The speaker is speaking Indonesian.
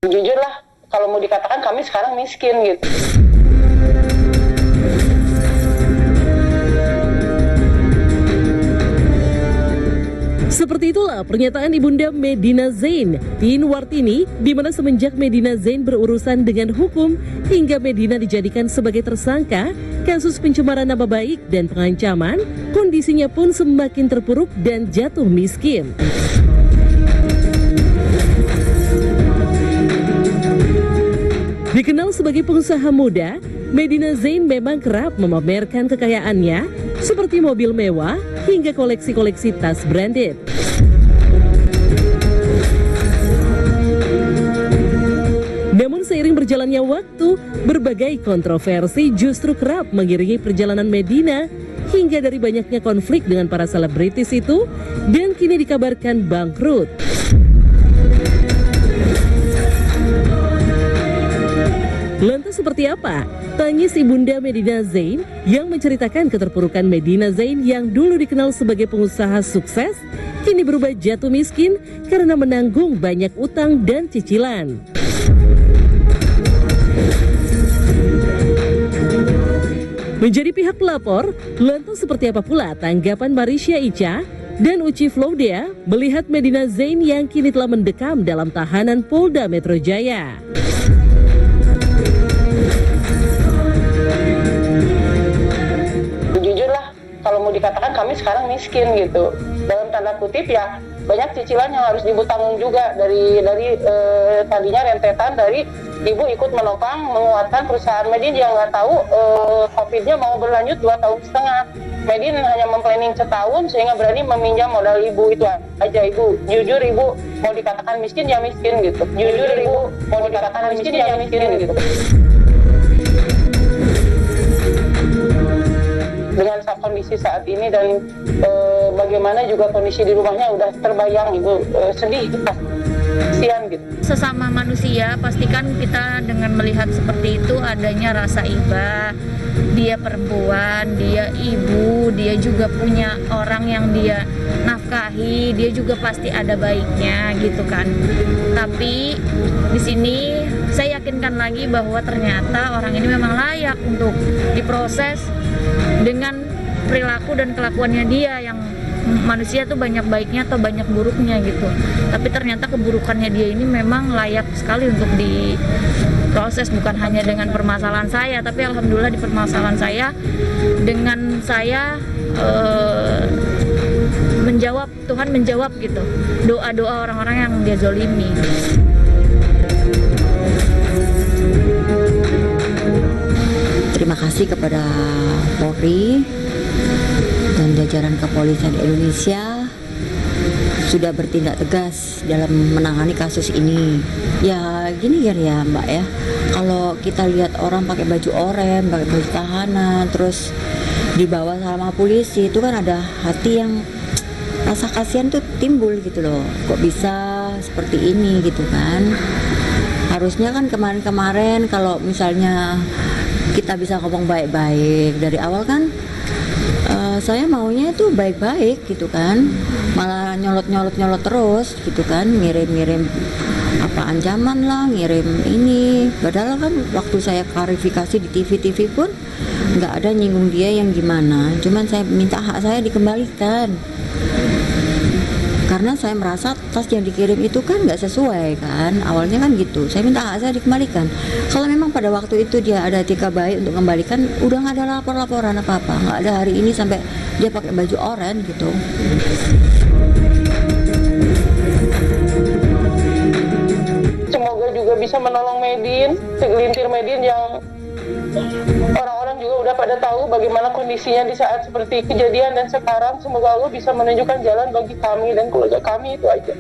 Jujur lah, kalau mau dikatakan kami sekarang miskin gitu. Seperti itulah pernyataan Ibunda Medina Zain, Tin Wartini, di mana semenjak Medina Zain berurusan dengan hukum hingga Medina dijadikan sebagai tersangka kasus pencemaran nama baik dan pengancaman, kondisinya pun semakin terpuruk dan jatuh miskin. Dikenal sebagai pengusaha muda, Medina Zain memang kerap memamerkan kekayaannya seperti mobil mewah hingga koleksi-koleksi tas branded. Namun seiring berjalannya waktu, berbagai kontroversi justru kerap mengiringi perjalanan Medina hingga dari banyaknya konflik dengan para selebritis itu dan kini dikabarkan bangkrut. Lantas seperti apa tangis Ibunda Medina Zain yang menceritakan keterpurukan Medina Zain yang dulu dikenal sebagai pengusaha sukses kini berubah jatuh miskin karena menanggung banyak utang dan cicilan. Menjadi pihak pelapor, lantas seperti apa pula tanggapan Marisha Icha dan Uci Floudea melihat Medina Zain yang kini telah mendekam dalam tahanan Polda Metro Jaya? Kalau mau dikatakan kami sekarang miskin gitu, dalam tanda kutip ya, banyak cicilan yang harus ibu tanggung juga dari tadinya rentetan dari ibu ikut menopang menguatkan perusahaan Medin yang nggak tahu COVID-nya mau berlanjut 2,5 tahun. Medin hanya memplanning setahun sehingga berani meminjam modal ibu, itu aja ibu. Jujur ibu mau dikatakan miskin ya miskin gitu. Jujur ibu mau dikatakan miskin ya miskin gitu. Dengan kondisi saat ini dan bagaimana juga kondisi di rumahnya udah terbayang, ibu sedih, kasihan gitu. Sesama manusia pastikan kita dengan melihat seperti itu adanya rasa iba. Dia perempuan, dia ibu, dia juga punya orang yang dia nafkahi, dia juga pasti ada baiknya gitu kan. Tapi di sini saya yakinkan lagi bahwa ternyata orang ini memang layak untuk diproses dengan perilaku dan kelakuannya dia yang manusia tuh banyak baiknya atau banyak buruknya gitu. Tapi ternyata keburukannya dia ini memang layak sekali untuk diproses, bukan hanya dengan permasalahan saya, tapi alhamdulillah di permasalahan saya dengan saya menjawab, Tuhan menjawab gitu doa-doa orang-orang yang dia zolimi. Terima kasih kepada Polri dan jajaran kepolisian Indonesia sudah bertindak tegas dalam menangani kasus ini. Ya gini kan ya Mbak ya, kalau kita lihat orang pakai baju oranye, pakai baju tahanan, terus dibawa sama polisi, itu kan ada hati yang rasa kasihan tuh timbul gitu loh. Kok bisa seperti ini gitu kan? Harusnya kan kemarin-kemarin kalau misalnya kita bisa ngomong baik-baik dari awal kan, saya maunya itu baik-baik gitu kan, malah nyolot terus gitu kan, ngirim apa ancaman lah, ngirim ini, padahal kan waktu saya klarifikasi di TV pun nggak ada nyinggung dia yang gimana, cuman saya minta hak saya dikembalikan karena saya merasa tas yang dikirim itu kan nggak sesuai kan, awalnya kan gitu, saya minta hak saya dikembalikan. Kalau memang pada waktu itu dia ada etika baik untuk kembalikan, udah nggak ada laporan apa-apa, nggak ada hari ini sampai dia pakai baju oranye gitu. Semoga juga bisa menolong Medin, segelintir Medin yang orang-orang juga udah pada tahu bagaimana kondisinya di saat seperti kejadian dan sekarang. Semoga Allah bisa menunjukkan jalan bagi kami dan keluarga kami, itu aja.